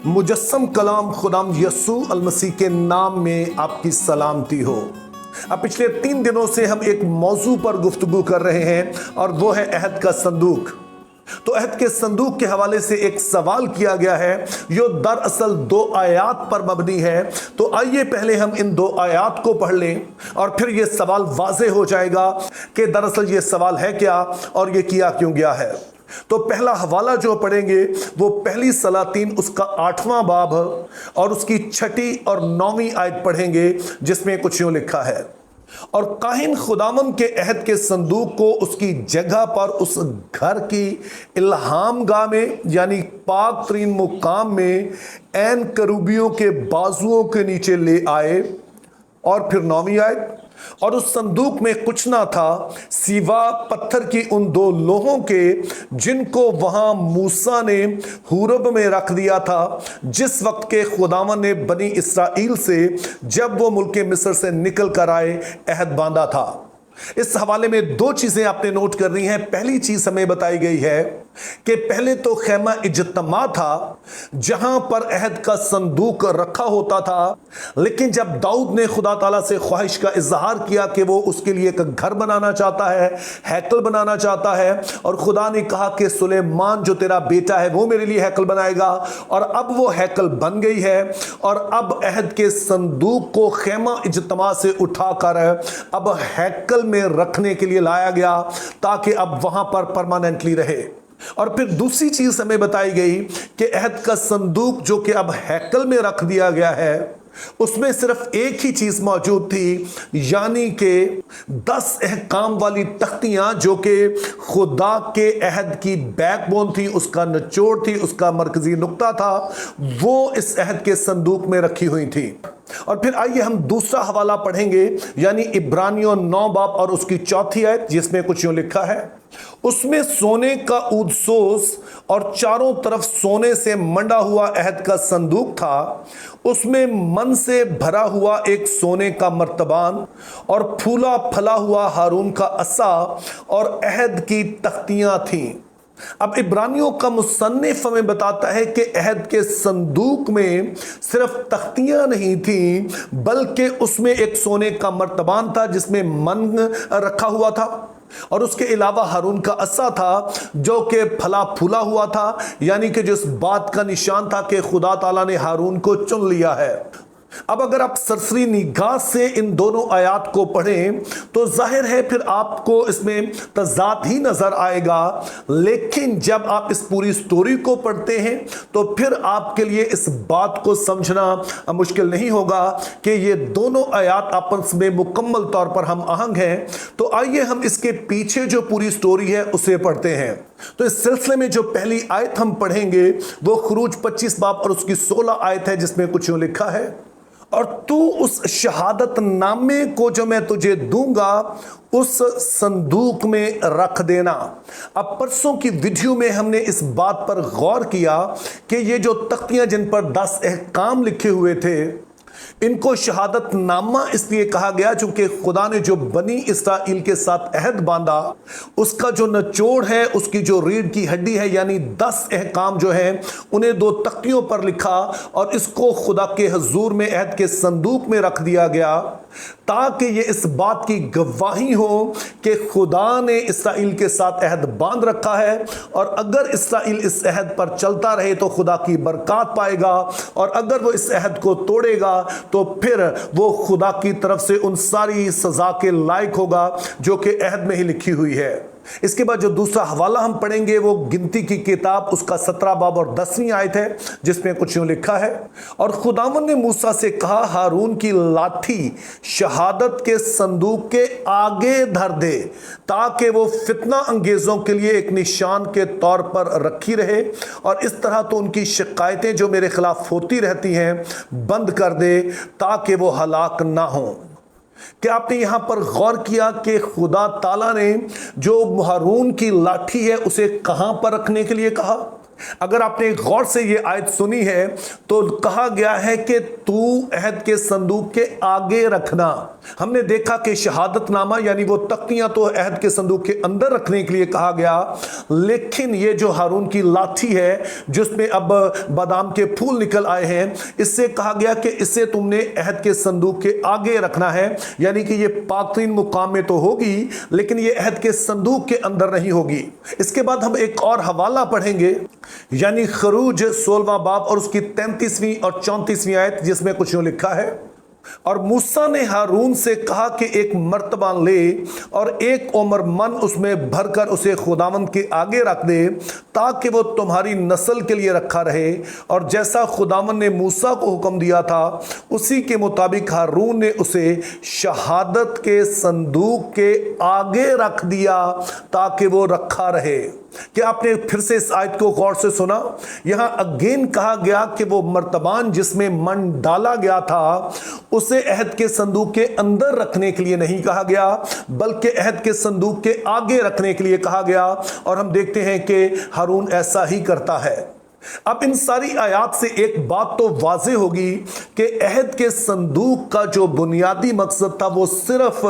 मुजस्सम कलाम खुदाम यसू अलमसीह के नाम में आपकी सलामती हो। अब पिछले 3 दिनों से हम एक मौजू पर गुफ्तगू कर रहे हैं और वो है अहद का संदूक। तो अहद के संदूक के हवाले से एक सवाल किया गया है जो दरअसल 2 आयात पर मबनी है। तो आइए पहले हम इन 2 आयात को पढ़ लें और फिर ये सवाल वाज़ेह हो जाएगा कि दरअसल ये सवाल है क्या और ये किया क्यों गया है। तो पहला हवाला जो पढ़ेंगे वो पहली सलातीन उसका 8वां बाब और उसकी 6ठी और 9वीं आयत पढ़ेंगे, जिसमें कुछ यूं लिखा है, और काहिन खुदावन के अहद के संदूक को उसकी जगह पर उस घर की इल्हाम गाह में यानी पाक तरीन मुकाम में ऐन करूबियों के बाजुओं के नीचे ले आए। और फिर 9वीं आयत, और उस संदूक में कुछ ना था सिवा पत्थर की उन 2 लोहों के जिनको वहां मूसा ने हुरब में रख दिया था जिस वक्त के खुदावन ने बनी इसराइल से जब वो मुल्क मिस्र से निकल कर आए अहद बांधा था। इस हवाले में 2 चीजें आपने नोट करनी है। पहली चीज हमें बताई गई है कि पहले तो खैमा इज्तिमा था जहां पर अहद का संदूक रखा होता था, लेकिन जब दाऊद ने खुदा ताला से ख्वाहिश का इजहार किया कि वो उसके लिए एक घर बनाना चाहता है, हैकल बनाना चाहता है, और खुदा ने कहा कि सुलेमान जो तेरा बेटा है वो मेरे लिए हैकल बनाएगा, और अब वो हैकल बन गई है। और अब अहद के संदूक को खैमा इज्तिमा से उठाकर अब हैकल में रखने के लिए लाया गया ताकि अब वहां पर परमानेंटली रहे। और फिर दूसरी चीज हमें बताई गई कि अहद का संदूक जो कि अब हैकल में रख दिया गया है उसमें सिर्फ एक ही चीज मौजूद थी, यानी कि 10 अहकाम वाली तख्तियां जो कि खुदा के अहद की बैकबोन थी, उसका निचोड़ थी, उसका मरकजी नुक्ता था, वो इस अहद के संदूक में रखी हुई थी। और फिर आइए हम दूसरा हवाला पढ़ेंगे, यानी इब्रानियों 9 बाब और उसकी 4थी आयत, जिसमें कुछ यूं लिखा है, उसमें सोने का ऊदसोस और चारों तरफ सोने से मंडा हुआ अहद का संदूक था, उसमें मन से भरा हुआ एक सोने का मर्तबान और फूला फला हुआ हारून का असा और अहद की तख्तियां थीं। अब इब्रानियों का मुसन्निफ हमें बताता है कि अहद के संदूक में सिर्फ तख्तियां नहीं थीं बल्कि उसमें एक सोने का मर्तबान था जिसमें मन रखा हुआ था, और उसके अलावा हारून का असा था जो कि फला फूला हुआ था, यानी कि जिस बात का निशान था कि खुदा ताला ने हारून को चुन लिया है। अब अगर आप सरसरी निगाह से इन दोनों आयात को पढ़ें तो जाहिर है फिर आपको इसमें तज़ाद ही नजर आएगा, लेकिन जब आप इस पूरी स्टोरी को पढ़ते हैं तो फिर आपके लिए इस बात को समझना मुश्किल नहीं होगा कि ये दोनों आयात आपस में मुकम्मल तौर पर हम आहंग हैं। तो आइए हम इसके पीछे जो पूरी स्टोरी है उसे पढ़ते हैं। तो इस सिलसिले में जो पहली आयत हम पढ़ेंगे वो खुरूज 25 बाब और उसकी 16 आयत है, जिसमें कुछ यूं लिखा है, और तू उस शहादत नामे को जो मैं तुझे दूंगा उस संदूक में रख देना। अब परसों की वीडियो में हमने इस बात पर गौर किया कि ये जो तख्तियां जिन पर 10 अहकाम लिखे हुए थे इनको शहादत नामा इसलिए कहा गया क्योंकि खुदा ने जो बनी इसराइल के साथ अहद बांधा उसका जो निचोड़ है, उसकी जो रीढ़ की हड्डी है, यानी 10 अहकाम जो है उन्हें 2 तख्तियों पर लिखा और इसको खुदा के हजूर में अहद के संदूक में रख दिया गया ताकि ये इस बात की गवाही हो कि खुदा ने इसराइल के साथ अहद बांध रखा है, और अगर इसराइल इस अहद पर चलता रहे तो खुदा की बरकत पाएगा, और अगर वो इस अहद को तोड़ेगा तो फिर वो खुदा की तरफ से उन सारी सजा के लायक होगा जो कि अहद में ही लिखी हुई है। इसके बाद जो दूसरा हवाला हम पढ़ेंगे वो गिनती की किताब उसका 17 बाब और 10वीं आयत है, जिसमें कुछ यूं लिखा है, और खुदावन ने मूसा से कहा हारून की लाठी शहादत के संदूक के आगे धर दे ताकि वो फितना अंगेजों के लिए एक निशान के तौर पर रखी रहे, और इस तरह तो उनकी शिकायतें जो मेरे खिलाफ होती रहती हैं बंद कर दे ताकि वो हलाक ना हो। क्या आपने यहां पर गौर किया कि खुदा ताला ने जो हारून की लाठी है उसे कहां पर रखने के लिए कहा? अगर आपने गौर से ये आयत सुनी है तो कहा गया है कि तू अहद के संदूक के आगे रखना। हमने देखा कि शहादतनामा यानी वो तख्तियां तो अहद के संदूक के अंदर रखने के लिए कहा गया, लेकिन ये जो हारून की लाठी है जिसमें अब बादाम के फूल निकल आए हैं, इससे कहा गया कि इसे तुमने अहद के संदूक के आगे रखना है। यानी कि ये पाक-तरीन मुकाम में तो होगी लेकिन ये अहद के संदूक के अंदर नहीं होगी। इसके बाद हम एक और हवाला पढ़ेंगे, यानी खरूज 16वां बाब और उसकी 33वीं और 34वीं आयत, जिसमें कुछ यूं लिखा है, और मूसा ने हारून से कहा कि एक मर्तबान ले और एक ओमर मन उसमें भरकर उसे खुदावंद के आगे रख दे ताकि वो तुम्हारी नस्ल के लिए रखा रहे। और जैसा खुदावंद ने मूसा को हुक्म दिया था उसी के मुताबिक हारून ने उसे शहादत के संदूक के आगे रख दिया ताकि वो रखा रहे। क्या आपने फिर से इस आयत को गौर से सुना? यहां अगेन कहा गया कि वो मर्तबान जिसमें मन डाला गया था उसे अहद के संदूक के अंदर रखने के लिए नहीं कहा गया बल्कि अहद के संदूक के आगे रखने के लिए कहा गया। और हम देखते हैं कि हारून ऐसा ही करता है। अब इन सारी आयात से एक बात तो वाज़ेह होगी कि अहद के संदूक का जो बुनियादी मकसद था वो सिर्फ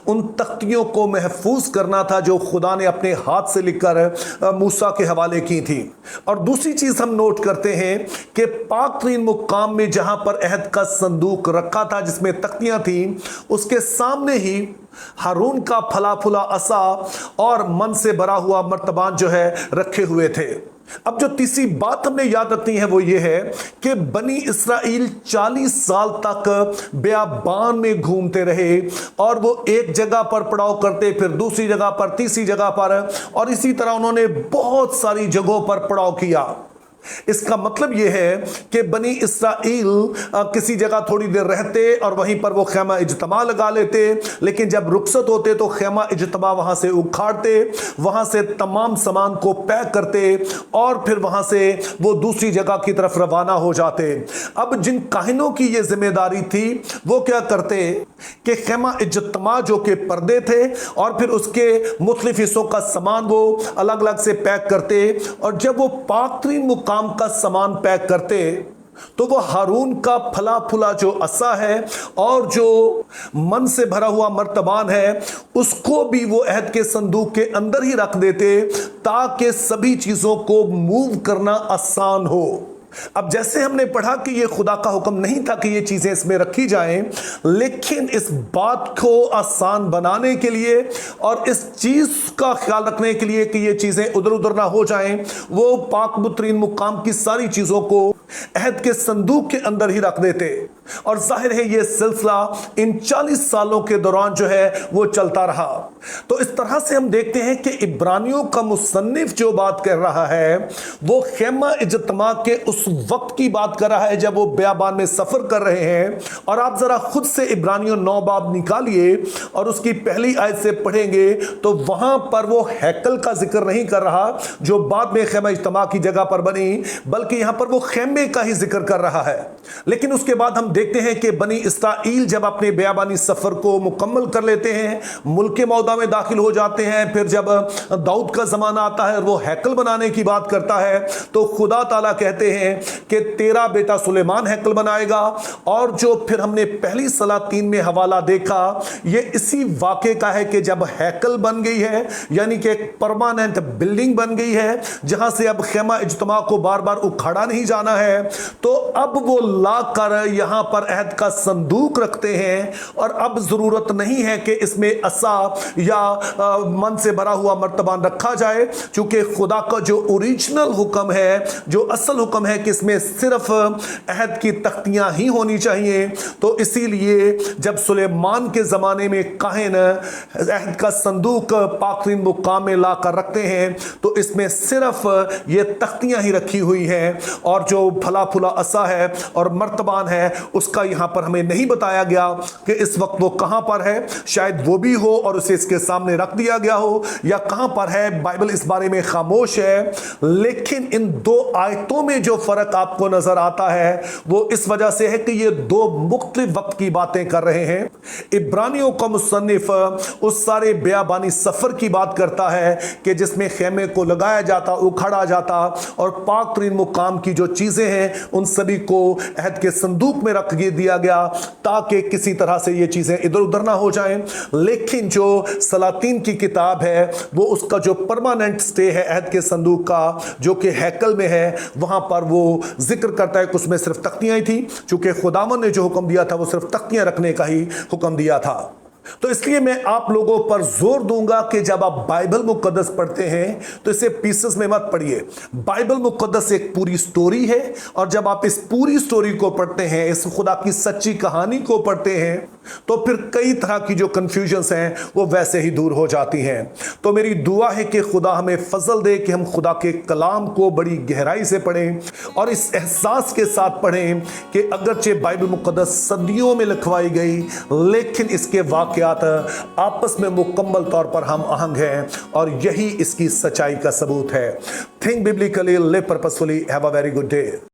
उन तख्तियों को महफूज करना था जो खुदा ने अपने हाथ से लिखकर मूसा के हवाले की थी। और दूसरी चीज हम नोट करते हैं कि पाक-तरीन मुकाम में जहां पर अहद का संदूक रखा था जिसमें तख्तियां थी, उसके सामने ही हारून का फला फुला असा और मन से भरा हुआ मर्तबान जो है रखे हुए थे। अब जो तीसरी बात हमने याद रखनी है वो ये है कि बनी इसराइल 40 साल तक बियाबान में घूमते रहे और वो एक जगह पर पड़ाव करते, फिर दूसरी जगह पर, तीसरी जगह पर, और इसी तरह उन्होंने बहुत सारी जगहों पर पड़ाव किया। इसका मतलब यह है कि बनी इसराइल किसी जगह थोड़ी देर रहते और वहीं पर वो खैमा इज्तमा लगा लेते, लेकिन जब रुखसत होते तो खैमा इज्तमा वहां से उखाड़ते, वहां से तमाम सामान को पैक करते और फिर वहां से वो दूसरी जगह की तरफ रवाना हो जाते। अब जिन काहिनों की ये जिम्मेदारी थी वो क्या करते कि खैमा इज्तमा जो के पर्दे थे और फिर उसके मुख्तलिफ हिस्सों का सामान वो अलग अलग से पैक करते, और जब वो पाक-तरीन मुकाम का सामान पैक करते तो वो हारून का फला फुला जो असा है और जो मन से भरा हुआ मर्तबान है उसको भी वो अहद के संदूक के अंदर ही रख देते ताकि सभी चीजों को मूव करना आसान हो। अब जैसे हमने पढ़ा कि ये खुदा का हुक्म नहीं था कि ये चीजें इसमें रखी जाएं, लेकिन इस बात को आसान बनाने के लिए और इस चीज का ख्याल रखने के लिए कि ये चीजें उधर उधर ना हो जाएं, वो पाक-तरीन मुकाम की सारी चीजों को अहद के संदूक के अंदर ही रख देते। और जाहिर है ये सिलसिला इन 40 सालों के दौरान जो है वो चलता रहा। तो इस तरह से हम देखते हैं कि इब्रानियों का मुसन्निफ जो बात कर रहा है वो खैमा इज्तिमा के उस वक्त की बात कर रहा है जब वो बियाबान में सफर कर रहे हैं। और आप जरा खुद से इब्रानियों 9 बाब निकालिए और उसकी पहली आयत से पढ़ेंगे तो वहां पर वो हैकल का जिक्र नहीं कर रहा जो बाद में खैमा इज्तिमा की जगह पर बनी, बल्कि यहां पर वो खैमे का ही जिक्र कर रहा है। लेकिन उसके बाद हम देखते हैं कि बनी इसराइल जब अपने बियाबानी सफर को मुकम्मल कर लेते हैं, मुल्क मौदा में दाखिल हो जाते हैं, फिर जब दाऊद का जमाना आता है और वो हैकल बनाने की बात करता है तो खुदा ताला कहते हैं कि तेरा बेटा सुलेमान हैकल बनाएगा। और जो फिर हमने पहली सलातीन में हवाला देखा ये इसी वाक़े का है कि जब हैकल बन गई है यानी कि एक परमानेंट बिल्डिंग बन गई है जहां से अब खैमा इज्तिमा को बार बार उखाड़ा नहीं जाना है, तो अब वो ला कर यहां पर अहद का संदूक रखते हैं और अब जरूरत नहीं है कि इसमें असा या मन से भरा हुआ मर्तबान रखा जाए, क्योंकि खुदा का जो ओरिजिनल हुक्म है, जो असल हुक्म है कि इसमें सिर्फ अहद की तख्तियां ही होनी चाहिए। तो इसीलिए जब सुलेमान के जमाने में काहिन अहद का संदूक पाक-तरीन मुकाम में ला कर रखते हैं तो इसमें सिर्फ ये तख्तियां ही रखी हुई हैं और जो फला फुला असा है और मर्तबान है, उसका यहां पर हमें नहीं बताया गया कि इस वक्त वो कहां पर है। शायद वो भी हो और उसे इसके सामने रख दिया गया हो, या कहां पर है, बाइबल इस बारे में खामोश है। लेकिन इन दो आयतों में जो फर्क आपको नजर आता है वो इस वजह से है कि ये दो मुख्तलिफ वक्त की बातें कर रहे हैं। इब्रानियों का मुसन्निफ उस सारे बियाबानी सफर की बात करता है कि जिसमें खेमे को लगाया जाता, उखाड़ा जाता और पाक तरीन मुकाम की जो चीजें हैं उन सभी को अहद के संदूक में रख दिया गया ताकि किसी तरह से ये चीजें इधर उधर ना हो जाएं। लेकिन जो सलातीन की किताब है वो उसका जो परमानेंट स्टे है अहद के संदूक का, जो कि हैकल में है, वहां पर वो जिक्र करता है कि उसमें सिर्फ तख्तियां ही थी, चूंकि खुदावन ने जो हुक्म दिया था वो सिर्फ तख्तियां रखने का ही हुक्म दिया था। तो इसलिए मैं आप लोगों पर जोर दूंगा कि जब आप बाइबल मुकद्दस पढ़ते हैं तो इसे पीसेस में मत पढ़िए। बाइबल मुकद्दस एक पूरी स्टोरी है, और जब आप इस पूरी स्टोरी को पढ़ते हैं, इस खुदा की सच्ची कहानी को पढ़ते हैं, तो फिर कई तरह की जो कंफ्यूजन्स हैं वो वैसे ही दूर हो जाती हैं। तो मेरी दुआ है कि खुदा हमें फजल दे कि हम खुदा के कलाम को बड़ी गहराई से पढ़ें और इस एहसास के साथ पढ़ें कि अगरचे बाइबल मुकद्दस सदियों में लिखवाई गई, लेकिन इसके वाक़यात आपस में मुकम्मल तौर पर हम आहंग हैं, और यही इसकी सच्चाई का सबूत है। Think biblically, live purposefully, have a very good day.